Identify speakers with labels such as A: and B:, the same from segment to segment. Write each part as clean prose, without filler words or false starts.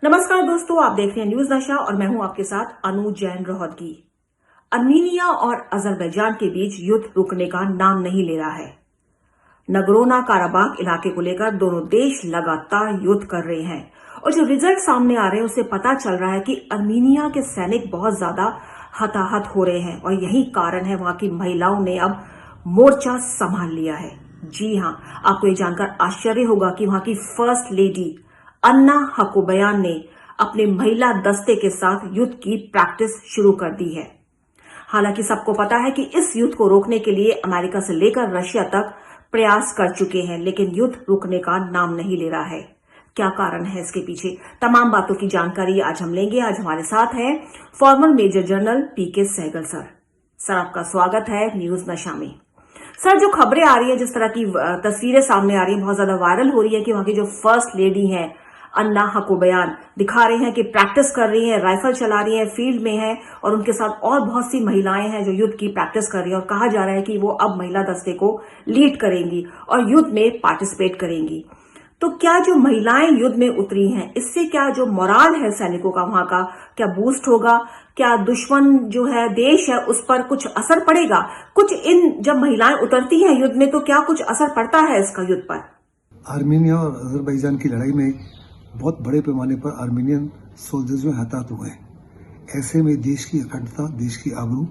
A: नमस्कार दोस्तों, आप देख रहे हैं न्यूज नशा और मैं हूं आपके साथ अनु जैन रोहतगी। अर्मीनिया और अजरबैजान के बीच युद्ध रुकने का नाम नहीं ले रहा है। नगरोना काराबाख इलाके को लेकर दोनों देश लगातार युद्ध कर रहे हैं और जो रिजल्ट सामने आ रहे हैं उससे पता चल रहा है कि अर्मीनिया के सैनिक बहुत ज्यादा हताहत हो रहे हैं और यही कारण है वहां की महिलाओं ने अब मोर्चा संभाल लिया है। जी हां, आपको ये जानकर आश्चर्य होगा कि वहां की फर्स्ट लेडी अन्ना हकोबयान ने अपने महिला दस्ते के साथ युद्ध की प्रैक्टिस शुरू कर दी है। हालांकि सबको पता है कि इस युद्ध को रोकने के लिए अमेरिका से लेकर रशिया तक प्रयास कर चुके हैं, लेकिन युद्ध रुकने का नाम नहीं ले रहा है। क्या कारण है इसके पीछे, तमाम बातों की जानकारी आज हम लेंगे। आज हमारे साथ हैं फॉर्मर मेजर जनरल पीके सहगल सर। सर, आपका स्वागत है न्यूज नशा में। सर, जो खबरें आ रही है, जिस तरह की तस्वीरें सामने आ रही है, बहुत ज्यादा वायरल हो रही है कि वहां की जो फर्स्ट लेडी है अन्ना हकोबयान दिखा रहे हैं कि प्रैक्टिस कर रही हैं, राइफल चला रही हैं, फील्ड में हैं और उनके साथ और बहुत सी महिलाएं हैं जो युद्ध की प्रैक्टिस कर रही हैं और कहा जा रहा है कि वो अब महिला दस्ते को लीड करेंगी और युद्ध में पार्टिसिपेट करेंगी। तो क्या जो महिलाएं युद्ध में उतरी हैं, इससे क्या जो मोराल है सैनिकों का वहां का, क्या बूस्ट होगा? क्या दुश्मन जो है देश है उस पर कुछ असर पड़ेगा? कुछ इन जब महिलाएं उतरती हैं युद्ध में तो क्या कुछ असर पड़ता है इसका युद्ध पर?
B: आर्मीनिया और अजरबैजान की लड़ाई में बहुत बड़े पैमाने पर आर्मीनियन सोल्जर्स में हताहत हुए हैं। ऐसे में देश की अखंडता, देश की आबरू,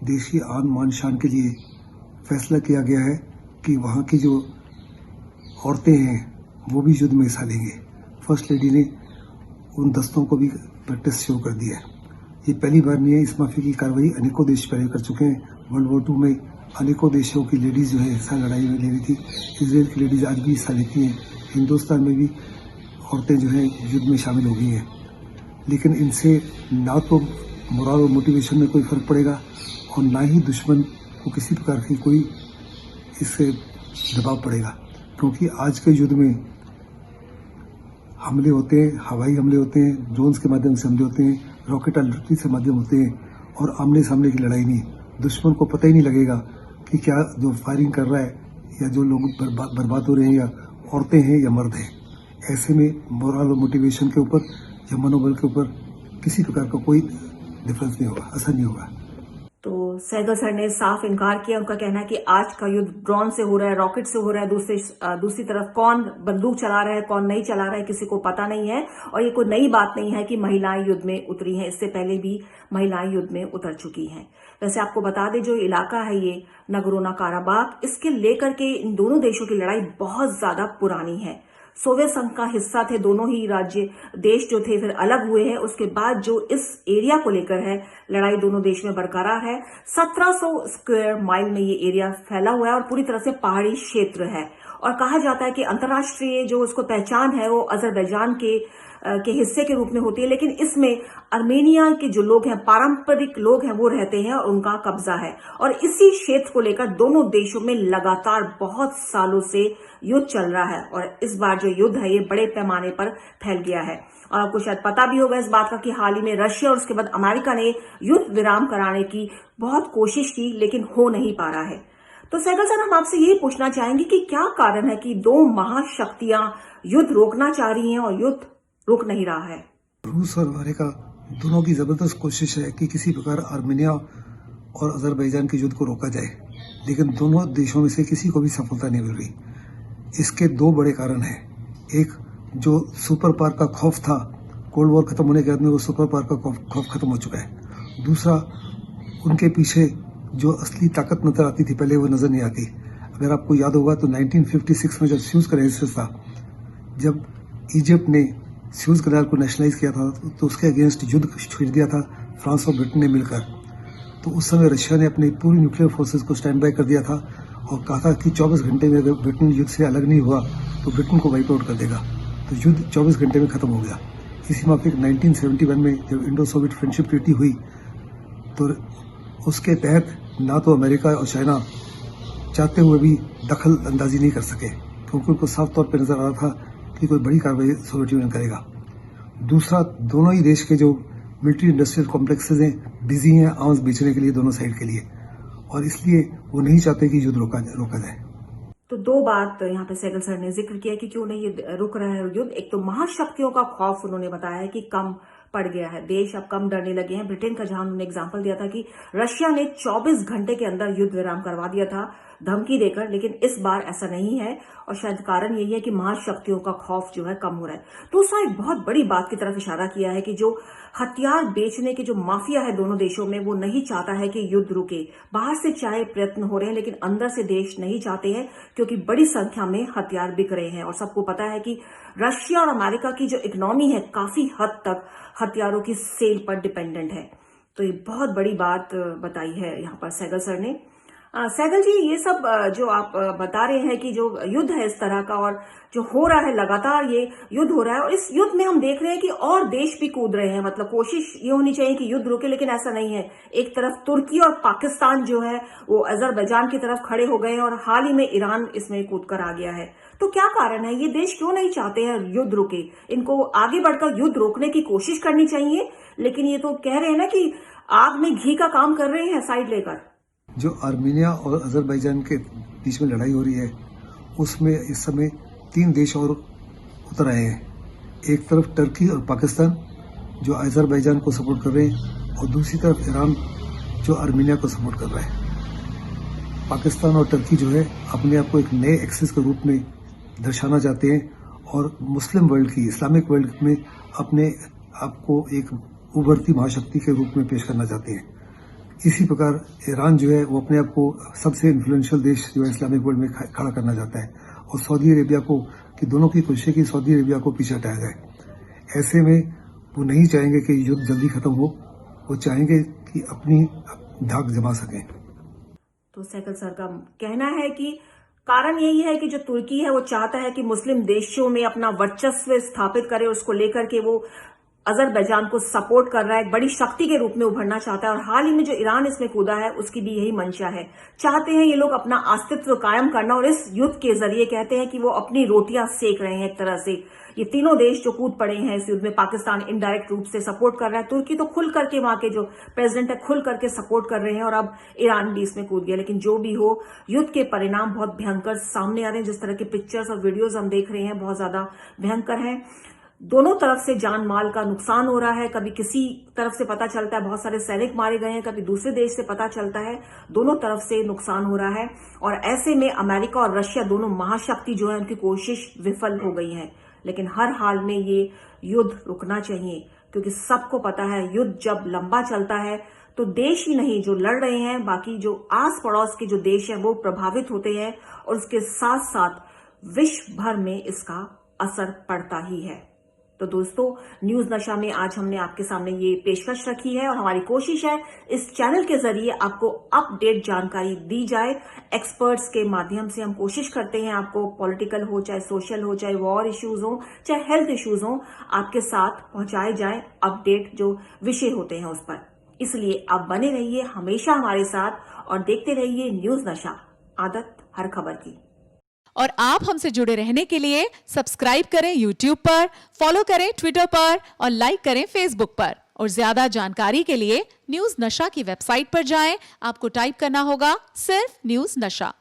B: देश की आन मान शान के लिए फैसला किया गया है कि वहाँ की जो औरतें हैं वो भी युद्ध में हिस्सा लेंगे। फर्स्ट लेडी ने उन दस्तों को भी प्रैक्टिस शुरू कर दिया है। ये पहली बार नहीं है, इस माफी की कार्रवाई अनेकों देश पहले कर चुके हैं। वर्ल्ड वॉर 2 में अनेकों देशों की लेडीज जो है हिस्सा लड़ाई में ले रही थी। इसराइल की लेडीज आज भी हिस्सा लेती हैं। हिंदुस्तान में भी औरतें जो है युद्ध में शामिल हो गई हैं। लेकिन इनसे ना तो मोरल और मोटिवेशन में कोई फर्क पड़ेगा और ना ही दुश्मन को किसी प्रकार की कोई इससे दबाव पड़ेगा, क्योंकि आज के युद्ध में हमले होते हैं, हवाई हमले होते हैं, ड्रोन्स के माध्यम से हमले होते हैं, रॉकेट आर्टिलरी से माध्यम होते हैं और आमने सामने की लड़ाई नहीं। दुश्मन को पता ही नहीं लगेगा कि क्या जो फायरिंग कर रहा है या जो लोग बर्बाद हो रहे हैं या औरतें हैं या मर्द हैं। ऐसे में मोरल और मोटिवेशन के ऊपर या मनोबल के ऊपर किसी प्रकार का कोई डिफरेंस नहीं होगा, असर नहीं होगा।
A: तो सहगल सर ने साफ इनकार किया। उनका कहना है कि आज का युद्ध ड्रोन से हो रहा है, रॉकेट से हो रहा है। दूसरी तरफ कौन बंदूक चला रहा है, कौन नहीं चला रहा है, किसी को पता नहीं है और ये कोई नई बात नहीं है कि महिलाएं युद्ध में उतरी हैं। इससे पहले भी महिलाएं युद्ध में उतर चुकी हैं। वैसे आपको बता दें, जो इलाका है ये नगरोना काराबाख, इसके लेकर के इन दोनों देशों की लड़ाई बहुत ज्यादा पुरानी है। सोवियत संघ का हिस्सा थे दोनों ही देश जो थे, फिर अलग हुए हैं। उसके बाद जो इस एरिया को लेकर है लड़ाई दोनों देश में बरकरार है। 1700 स्क्वायर माइल में ये एरिया फैला हुआ है और पूरी तरह से पहाड़ी क्षेत्र है और कहा जाता है कि अंतर्राष्ट्रीय जो उसको पहचान है वो अजरबैजान के हिस्से के रूप में होती है, लेकिन इसमें अर्मेनिया के जो लोग हैं, पारंपरिक लोग हैं, वो रहते हैं और उनका कब्जा है और इसी क्षेत्र को लेकर दोनों देशों में लगातार बहुत सालों से युद्ध चल रहा है और इस बार जो युद्ध है ये बड़े पैमाने पर फैल गया है। और आपको शायद पता भी होगा इस बात का कि हाल ही में रशिया और उसके बाद अमेरिका ने युद्ध विराम कराने की बहुत कोशिश की, लेकिन हो नहीं पा रहा है। तो सहगल सर, हम आपसे यही पूछना चाहेंगे कि क्या कारण है कि दो महाशक्तियां युद्ध रोकना चाह रही हैं और युद्ध रुक नहीं रहा है?
B: रूस और अमेरिका दोनों की जबरदस्त कोशिश है कि किसी प्रकार आर्मेनिया और अजरबैजान के युद्ध को रोका जाए, लेकिन दोनों देशों में से किसी को भी सफलता नहीं मिल रही। इसके दो बड़े कारण हैं। एक, जो सुपर पावर का खौफ था, कोल्ड वॉर खत्म होने के बाद में वो सुपर पावर का खौफ खत्म हो चुका है। दूसरा, उनके पीछे जो असली ताकत नजर आती थी पहले वो नजर नहीं आती। अगर आपको याद होगा तो 1956 में जब स्यूज क्राइसिस था, जब इजिप्ट ने स्यूज कनाल को नेशनलाइज किया था तो उसके अगेंस्ट युद्ध छेड़ दिया था फ्रांस और ब्रिटेन ने मिलकर। तो उस समय रशिया ने अपनी पूरी न्यूक्लियर फोर्सेस को स्टैंड बाय कर दिया था और कहा था कि 24 घंटे में अगर ब्रिटेन युद्ध से अलग नहीं हुआ तो ब्रिटेन को वाइप आउट कर देगा। तो युद्ध 24 घंटे में खत्म हो गया। इसी माफिक 1971 में जब इंडो सोवियत फ्रेंडशिप ट्रीटी हुई तो उसके तहत ना तो अमेरिका और चाइना चाहते हुए भी दखल अंदाजी नहीं कर सके, क्योंकि उनको साफ तौर पर नजर आ रहा था कि कोई बड़ी कार्रवाई सोवियत यूनियन करेगा। दूसरा, दोनों ही देश के जो मिलिट्री इंडस्ट्रियल कॉम्प्लेक्सेस हैं बिजी हैं आर्म्स बेचने के लिए दोनों साइड के लिए, और इसलिए वो नहीं चाहते कि युद्ध रोका जाए।
A: तो दो बात यहाँ पे सहगल सर ने जिक्र किया कि क्यों नहीं ये रुक रहा है युद्ध। एक तो महाशक्तियों का खौफ उन्होंने बताया है कि कम पड़ गया है, देश अब कम डरने लगे हैं। ब्रिटेन का जहां उन्होंने एग्जाम्पल दिया था कि रशिया ने 24 घंटे के अंदर युद्ध विराम करवा दिया था धमकी देकर, लेकिन इस बार ऐसा नहीं है और शायद कारण यही है कि महाशक्तियों का खौफ जो है कम हो रहा है। दूसरा एक बहुत बड़ी बात की तरफ इशारा किया है कि जो हथियार बेचने के जो माफिया है दोनों देशों में, वो नहीं चाहता है कि युद्ध रुके। बाहर से चाहे प्रयत्न हो रहे हैं लेकिन अंदर से देश नहीं चाहते हैं क्योंकि बड़ी संख्या में हथियार बिक रहे हैं और सबको पता है कि रशिया और अमेरिका की जो इकोनॉमी है काफी हद तक हथियारों की सेल पर डिपेंडेंट है। तो ये बहुत बड़ी बात बताई है यहाँ पर सहगल सर ने। सहगल जी, ये सब जो आप बता रहे हैं कि जो युद्ध है इस तरह का और जो हो रहा है लगातार ये युद्ध हो रहा है और इस युद्ध में हम देख रहे हैं कि और देश भी कूद रहे हैं। मतलब कोशिश ये होनी चाहिए कि युद्ध रुके, लेकिन ऐसा नहीं है। एक तरफ तुर्की और पाकिस्तान जो है वो अजरबैजान की तरफ खड़े हो गए हैं और हाल ही में ईरान इसमें कूद कर आ गया है। तो क्या कारण है, ये देश क्यों नहीं चाहते हैं युद्ध रुके? इनको आगे बढ़कर युद्ध रोकने की कोशिश करनी चाहिए, लेकिन ये तो कह रहे हैं ना कि आग में घी का काम कर रहे हैं साइड लेकर।
B: जो आर्मेनिया और अजरबैजान के बीच में लड़ाई हो रही है उसमें इस समय 3 देश और उतर आए हैं। एक तरफ टर्की और पाकिस्तान जो अजरबैजान को सपोर्ट कर रहे हैं और दूसरी तरफ ईरान जो आर्मेनिया को सपोर्ट कर रहा है। पाकिस्तान और टर्की जो है अपने आप को एक नए एक्सिस के रूप में दर्शाना चाहते हैं और मुस्लिम वर्ल्ड की, इस्लामिक वर्ल्ड में अपने आप को एक उभरती महाशक्ति के रूप में पेश करना चाहते हैं। इसी प्रकार ईरान जो है वो अपने आप को सबसे इन्फ्लुएंशियल देश जो है इस्लामिक वर्ल्ड में खड़ा करना चाहता है और सऊदी अरेबिया को, कि दोनों की कोशिश है कि सऊदी अरेबिया को पीछे हटाया जाए। ऐसे में वो नहीं चाहेंगे कि युद्ध जल्दी खत्म हो, वो चाहेंगे कि अपनी धाक जमा सकें।
A: तो सहगल सर का कहना है कि कारण यही है कि जो तुर्की है वो चाहता है कि मुस्लिम देशों में अपना वर्चस्व स्थापित करे, उसको लेकर के वो अजरबैजान को सपोर्ट कर रहा है, एक बड़ी शक्ति के रूप में उभरना चाहता है। और हाल ही में जो ईरान इसमें कूदा है उसकी भी यही मंशा है। चाहते हैं ये लोग अपना अस्तित्व कायम करना और इस युद्ध के जरिए कहते हैं कि वो अपनी रोटियां सेक रहे हैं एक तरह से। ये तीनों देश जो कूद पड़े हैं इस युद्ध में, पाकिस्तान इनडायरेक्ट रूप से सपोर्ट कर रहा है, तुर्की तो खुल करके वहां के जो प्रेसिडेंट है खुल करके सपोर्ट कर रहे हैं और अब ईरान भी इसमें कूद गया। लेकिन जो भी हो, युद्ध के परिणाम बहुत भयंकर सामने आ रहे हैं। जिस तरह के पिक्चर्स और वीडियोज हम देख रहे हैं बहुत ज्यादा भयंकर हैं। दोनों तरफ से जान माल का नुकसान हो रहा है। कभी किसी तरफ से पता चलता है बहुत सारे सैनिक मारे गए हैं, कभी दूसरे देश से पता चलता है, दोनों तरफ से नुकसान हो रहा है। और ऐसे में अमेरिका और रशिया दोनों महाशक्ति जो है उनकी कोशिश विफल हो गई है। लेकिन हर हाल में ये युद्ध रुकना चाहिए क्योंकि सबको पता है युद्ध जब लंबा चलता है तो देश ही नहीं जो लड़ रहे हैं, बाकी जो आस पड़ोस के जो देश हैं वो प्रभावित होते हैं और उसके साथ साथ विश्व भर में इसका असर पड़ता ही है। तो दोस्तों, न्यूज नशा में आज हमने आपके सामने ये पेशकश रखी है और हमारी कोशिश है इस चैनल के जरिए आपको अपडेट जानकारी दी जाए। एक्सपर्ट्स के माध्यम से हम कोशिश करते हैं आपको पॉलिटिकल हो, चाहे सोशल हो, चाहे वॉर इश्यूज हो, चाहे हेल्थ इश्यूज हो, आपके साथ पहुंचाए जाए अपडेट जो विषय होते हैं उस पर। इसलिए आप बने रहिए हमेशा हमारे साथ और देखते रहिए न्यूज नशा, आदत हर खबर की।
C: और आप हमसे जुड़े रहने के लिए सब्सक्राइब करें YouTube पर, फॉलो करें Twitter पर और लाइक करें Facebook पर। और ज्यादा जानकारी के लिए न्यूज नशा की वेबसाइट पर जाएं। आपको टाइप करना होगा सिर्फ न्यूज नशा।